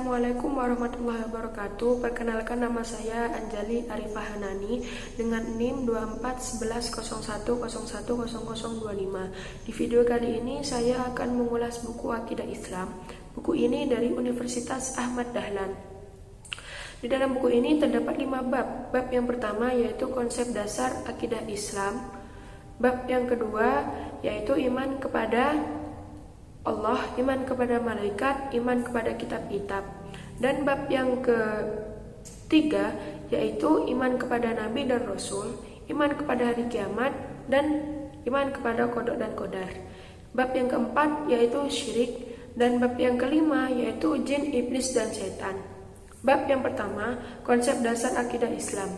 Assalamualaikum warahmatullahi wabarakatuh. Perkenalkan, nama saya Anjali Arifah Hanani dengan NIM 241101010025. Di video kali ini saya akan mengulas buku Akidah Islam. Buku ini dari Universitas Ahmad Dahlan. Di dalam buku ini terdapat 5 bab. Bab yang pertama yaitu konsep dasar akidah Islam. Bab yang kedua yaitu iman kepada Allah, iman kepada malaikat, iman kepada kitab-kitab. Dan bab yang ketiga yaitu iman kepada nabi dan rasul, iman kepada hari kiamat, dan iman kepada qada dan qadar. Bab yang keempat yaitu syirik, dan bab yang kelima yaitu jin, iblis, dan setan. Bab yang pertama, konsep dasar akidah Islam.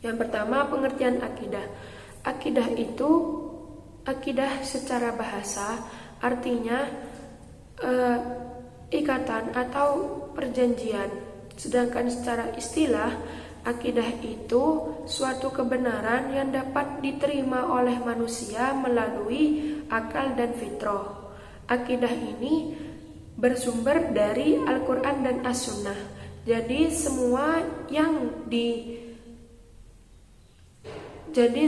Yang pertama, pengertian akidah. Akidah itu akidah secara bahasa artinya ikatan atau perjanjian. Sedangkan secara istilah, akidah itu suatu kebenaran yang dapat diterima oleh manusia melalui akal dan fitrah. Akidah ini bersumber dari Al-Quran dan As-Sunnah. Jadi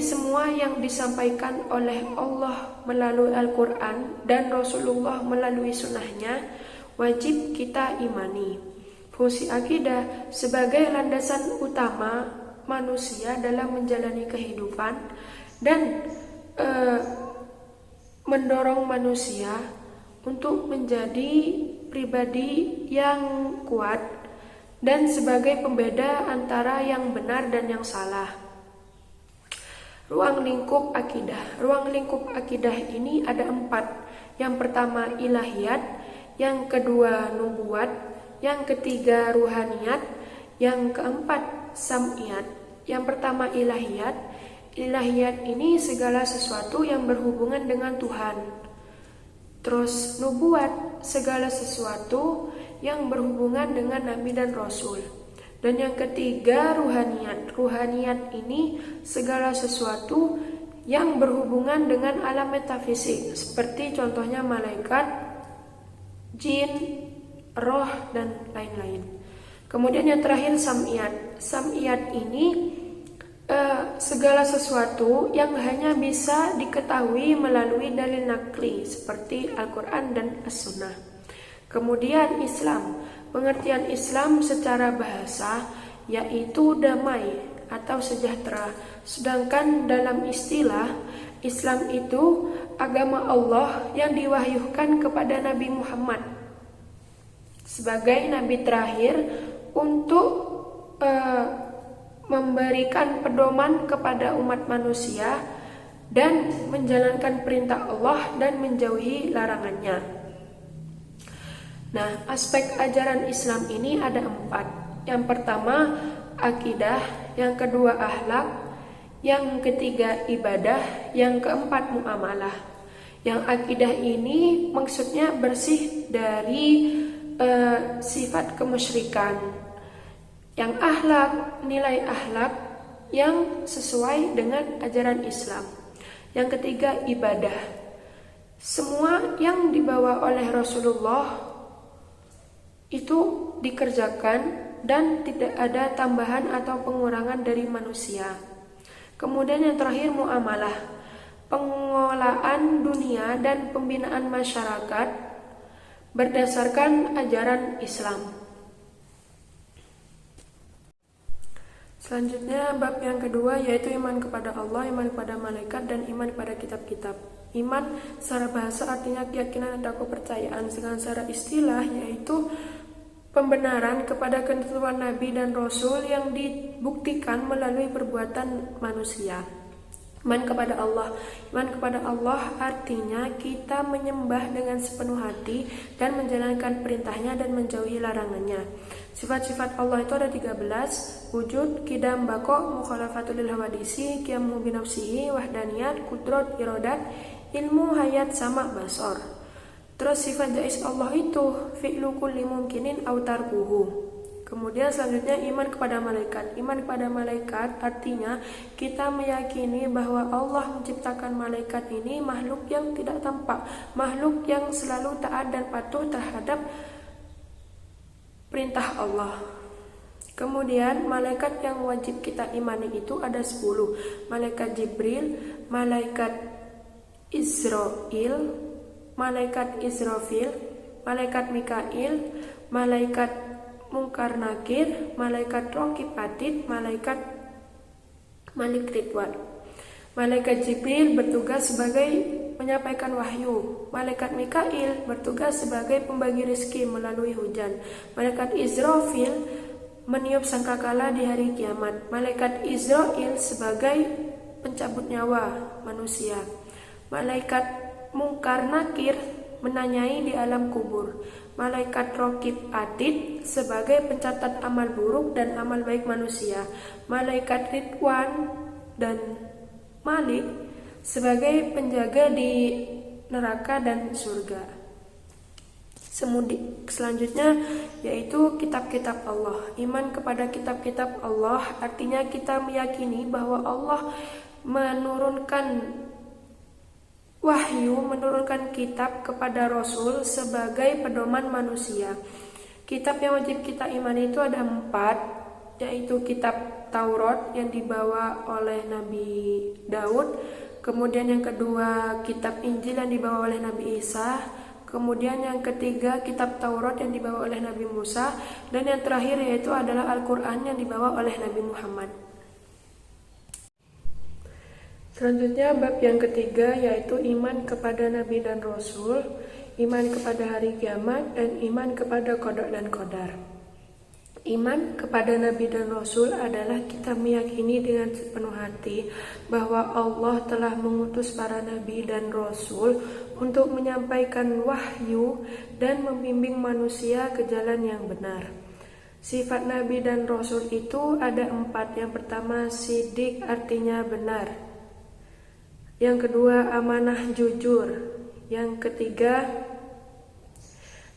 semua yang disampaikan oleh Allah melalui Al-Quran dan Rasulullah melalui sunnahnya wajib kita imani. Fungsi akidah sebagai landasan utama manusia dalam menjalani kehidupan dan mendorong manusia untuk menjadi pribadi yang kuat dan sebagai pembeda antara yang benar dan yang salah. Ruang lingkup akidah. Ruang lingkup akidah ini ada 4. Yang pertama ilahiyat, yang kedua nubuat, yang ketiga ruhaniyat, yang keempat sam'iyat. Yang pertama ilahiyat. Ilahiyat ini segala sesuatu yang berhubungan dengan Tuhan. Terus nubuat, segala sesuatu yang berhubungan dengan nabi dan rasul. Dan yang ketiga ruhaniyat. Ruhaniyat ini segala sesuatu yang berhubungan dengan alam metafisik, seperti contohnya malaikat, jin, roh, dan lain-lain. Kemudian yang terakhir sam'iyat. Sam'iyat ini segala sesuatu yang hanya bisa diketahui melalui dalil nakli, seperti Al-Quran dan As-Sunnah. Kemudian Islam. Pengertian Islam secara bahasa yaitu damai atau sejahtera. Sedangkan dalam istilah, Islam itu agama Allah yang diwahyukan kepada Nabi Muhammad sebagai nabi terakhir untuk memberikan pedoman kepada umat manusia dan menjalankan perintah Allah dan menjauhi larangannya. Nah, aspek ajaran Islam ini ada 4. Yang pertama akidah, yang kedua akhlak, yang ketiga ibadah, yang keempat muamalah. Yang akidah ini maksudnya bersih dari sifat kemusyrikan. Yang akhlak, nilai akhlak yang sesuai dengan ajaran Islam. Yang ketiga ibadah. Semua yang dibawa oleh Rasulullah itu dikerjakan dan tidak ada tambahan atau pengurangan dari manusia. Kemudian yang terakhir muamalah, pengelolaan dunia dan pembinaan masyarakat berdasarkan ajaran Islam. Selanjutnya bab yang kedua yaitu iman kepada Allah, iman kepada malaikat, dan iman kepada kitab-kitab. Iman secara bahasa artinya keyakinan atau kepercayaan, sedangkan secara istilah yaitu pembenaran kepada ketentuan Nabi dan Rasul yang dibuktikan melalui perbuatan manusia. Iman kepada Allah. Iman kepada Allah artinya kita menyembah dengan sepenuh hati dan menjalankan perintahnya dan menjauhi larangannya. Sifat-sifat Allah itu ada 13. Wujud, qidam, baqo, mukhalafatul lil hawadisi, qiyamu binafsihi, wahdaniyat, qudrat, iradat, ilmu, hayat, sama, basar. Terus sifat jaiz Allah itu fi'lu kulli mumkinin aw tarkuhu. Kemudian selanjutnya iman kepada malaikat. Iman kepada malaikat artinya kita meyakini bahwa Allah menciptakan malaikat ini makhluk yang tidak tampak, makhluk yang selalu taat dan patuh terhadap perintah Allah. Kemudian malaikat yang wajib kita imani itu ada 10. Malaikat Jibril, malaikat Israil, malaikat Israfil, malaikat Mikail, malaikat Mungkar Nakir, malaikat Raqib Atid, malaikat Malik Ridwan. Malaikat Jibril bertugas sebagai menyampaikan wahyu. Malaikat Mikail bertugas sebagai pembagi rezeki melalui hujan. Malaikat Israfil meniup sangkakala di hari kiamat. Malaikat Israil sebagai pencabut nyawa manusia. Malaikat Mungkar Nakir menanyai di alam kubur. Malaikat Raqib Atid sebagai pencatat amal buruk dan amal baik manusia. Malaikat Ridwan dan Malik sebagai penjaga di neraka dan surga. Selanjutnya yaitu kitab-kitab Allah. Iman kepada kitab-kitab Allah artinya kita meyakini bahwa Allah menurunkan wahyu, menurunkan kitab kepada Rasul sebagai pedoman manusia. Kitab yang wajib kita imani itu ada 4, yaitu kitab Taurat yang dibawa oleh Nabi Daud. Kemudian yang kedua kitab Injil yang dibawa oleh Nabi Isa. Kemudian yang ketiga kitab Taurat yang dibawa oleh Nabi Musa. Dan yang terakhir yaitu adalah Al-Quran yang dibawa oleh Nabi Muhammad. Selanjutnya bab yang ketiga yaitu iman kepada Nabi dan Rasul, iman kepada hari kiamat, dan iman kepada qada dan qadar. Iman kepada Nabi dan Rasul adalah kita meyakini dengan sepenuh hati bahwa Allah telah mengutus para Nabi dan Rasul untuk menyampaikan wahyu dan membimbing manusia ke jalan yang benar. Sifat Nabi dan Rasul itu ada 4. Yang pertama sidik, artinya benar. Yang kedua amanah, jujur. Yang ketiga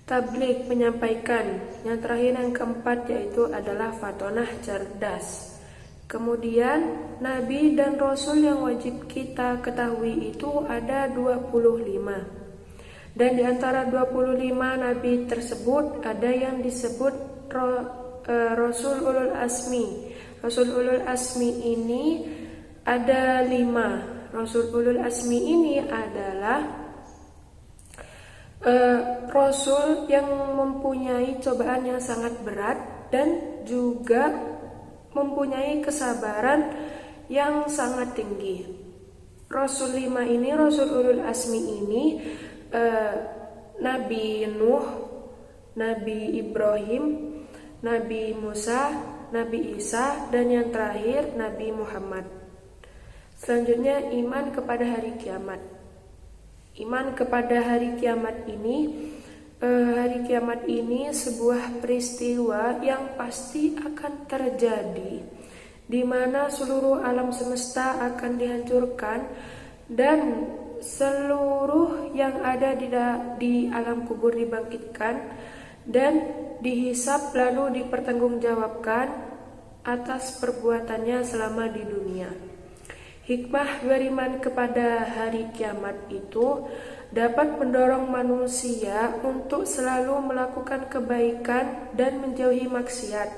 tabligh, menyampaikan. Yang terakhir yang keempat yaitu adalah fatonah, cerdas. Kemudian Nabi dan Rasul yang wajib kita ketahui itu ada 25. Dan di antara 25 Nabi tersebut ada yang disebut Rasul Ulul Asmi. Rasul Ulul Asmi ini ada 5. Rasul Ulul Asmi ini adalah Rasul yang mempunyai cobaan yang sangat berat dan juga mempunyai kesabaran yang sangat tinggi. Rasul 5 ini, Rasul Ulul Asmi ini Nabi Nuh, Nabi Ibrahim, Nabi Musa, Nabi Isa, dan yang terakhir Nabi Muhammad. Selanjutnya iman kepada hari kiamat. Iman kepada hari kiamat ini sebuah peristiwa yang pasti akan terjadi, di mana seluruh alam semesta akan dihancurkan dan seluruh yang ada di alam kubur dibangkitkan dan dihisab lalu dipertanggungjawabkan atas perbuatannya selama di dunia. Hikmah beriman kepada hari kiamat itu dapat mendorong manusia untuk selalu melakukan kebaikan dan menjauhi maksiat.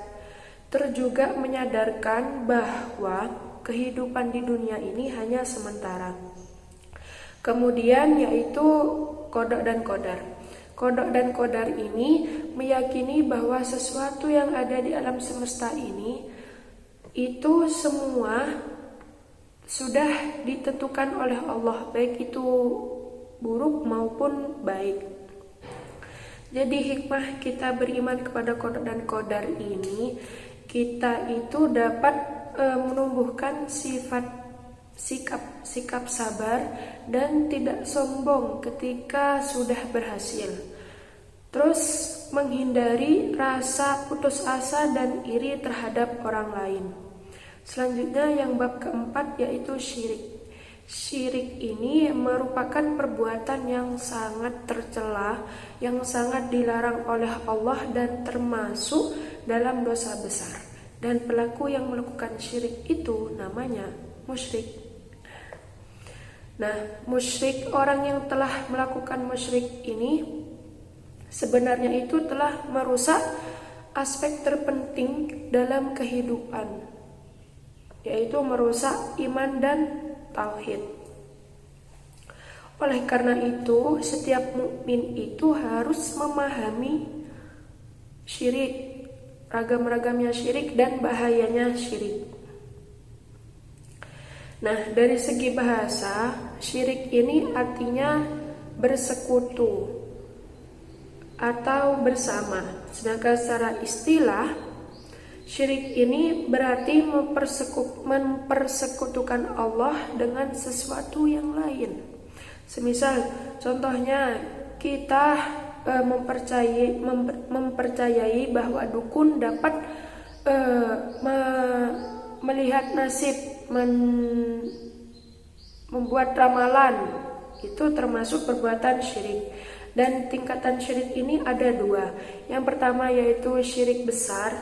Terus juga menyadarkan bahwa kehidupan di dunia ini hanya sementara. Kemudian yaitu qada dan qadar. Qada dan qadar ini meyakini bahwa sesuatu yang ada di alam semesta ini itu semua sudah ditentukan oleh Allah, baik itu buruk maupun baik. Jadi hikmah kita beriman kepada qada dan qadar ini, kita itu dapat menumbuhkan sikap sabar dan tidak sombong ketika sudah berhasil. Terus menghindari rasa putus asa dan iri terhadap orang lain. Selanjutnya yang bab keempat yaitu syirik. Syirik ini merupakan perbuatan yang sangat tercela, yang sangat dilarang oleh Allah dan termasuk dalam dosa besar. Dan pelaku yang melakukan syirik itu namanya musyrik. Nah, musyrik, orang yang telah melakukan musyrik ini sebenarnya itu telah merusak aspek terpenting dalam kehidupan, yaitu merusak iman dan tauhid. Oleh karena itu, setiap mukmin itu harus memahami syirik, ragam-ragamnya syirik dan bahayanya syirik. Nah, dari segi bahasa, syirik ini artinya bersekutu atau bersama. Sedangkan secara istilah, syirik ini berarti mempersekutukan Allah dengan sesuatu yang lain. Semisal, contohnya kita mempercayai bahwa dukun dapat melihat nasib, membuat ramalan. Itu termasuk perbuatan syirik. Dan tingkatan syirik ini ada dua. Yang pertama yaitu syirik besar,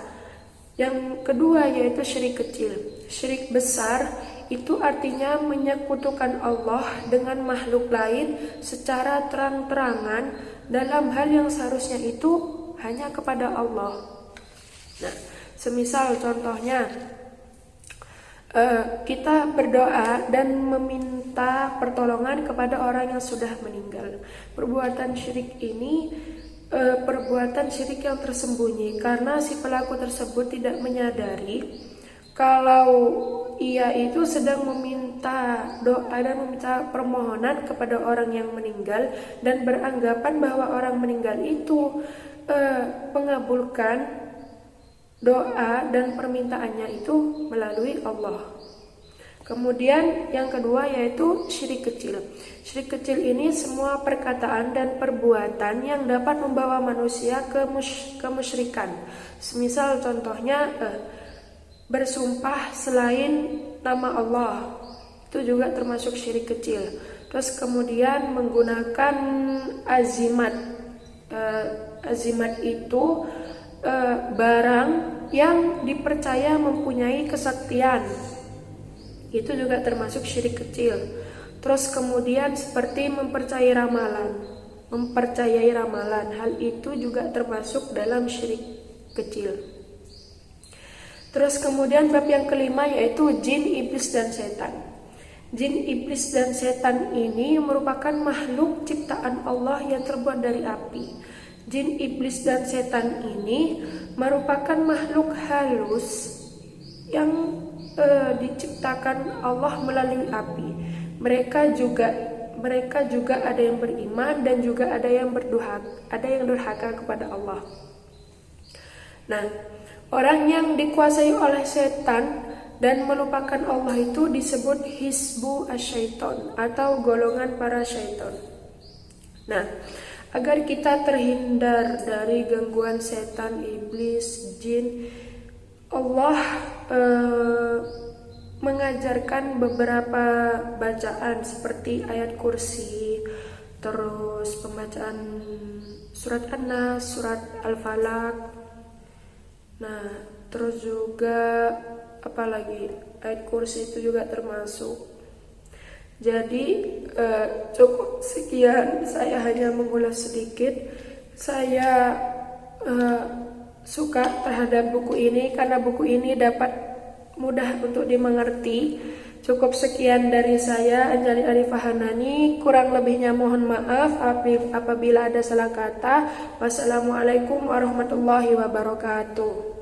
yang kedua yaitu syirik kecil. Syirik besar itu artinya menyekutukan Allah dengan makhluk lain secara terang-terangan dalam hal yang seharusnya itu hanya kepada Allah. Nah, semisal contohnya kita berdoa dan meminta pertolongan kepada orang yang sudah meninggal. Perbuatan syirik ini perbuatan syirik yang tersembunyi, karena si pelaku tersebut tidak menyadari kalau ia itu sedang meminta doa dan meminta permohonan kepada orang yang meninggal, dan beranggapan bahwa orang meninggal itu mengabulkan doa dan permintaannya itu melalui Allah. Kemudian yang kedua yaitu syirik kecil. Syirik kecil ini semua perkataan dan perbuatan yang dapat membawa manusia ke kemusyrikan. Semisal contohnya bersumpah selain nama Allah, itu juga termasuk syirik kecil. Terus kemudian menggunakan azimat. Azimat itu barang yang dipercaya mempunyai kesaktian, itu juga termasuk syirik kecil. Terus kemudian seperti mempercayai ramalan, hal itu juga termasuk dalam syirik kecil. Terus kemudian bab yang kelima yaitu jin, iblis, dan setan. Jin, iblis, dan setan ini merupakan makhluk ciptaan Allah yang terbuat dari api. Jin, iblis, dan setan ini merupakan makhluk halus yang diciptakan Allah melalui api. Mereka juga ada yang beriman dan juga ada yang durhaka kepada Allah. Nah, orang yang dikuasai oleh setan dan melupakan Allah itu disebut hizbu asyaiton atau golongan para syaiton. Nah, agar kita terhindar dari gangguan setan, iblis, jin, Allah mengajarkan beberapa bacaan seperti ayat kursi, terus pembacaan surat An-Nas, surat Al-Falaq. Nah, terus juga apalagi ayat kursi itu juga termasuk. Jadi cukup sekian, saya hanya mengulas sedikit. Saya suka terhadap buku ini karena buku ini dapat mudah untuk dimengerti. Cukup sekian dari saya, Anjali Arifah Hanani. Kurang lebihnya mohon maaf apabila ada salah kata. Wassalamualaikum warahmatullahi wabarakatuh.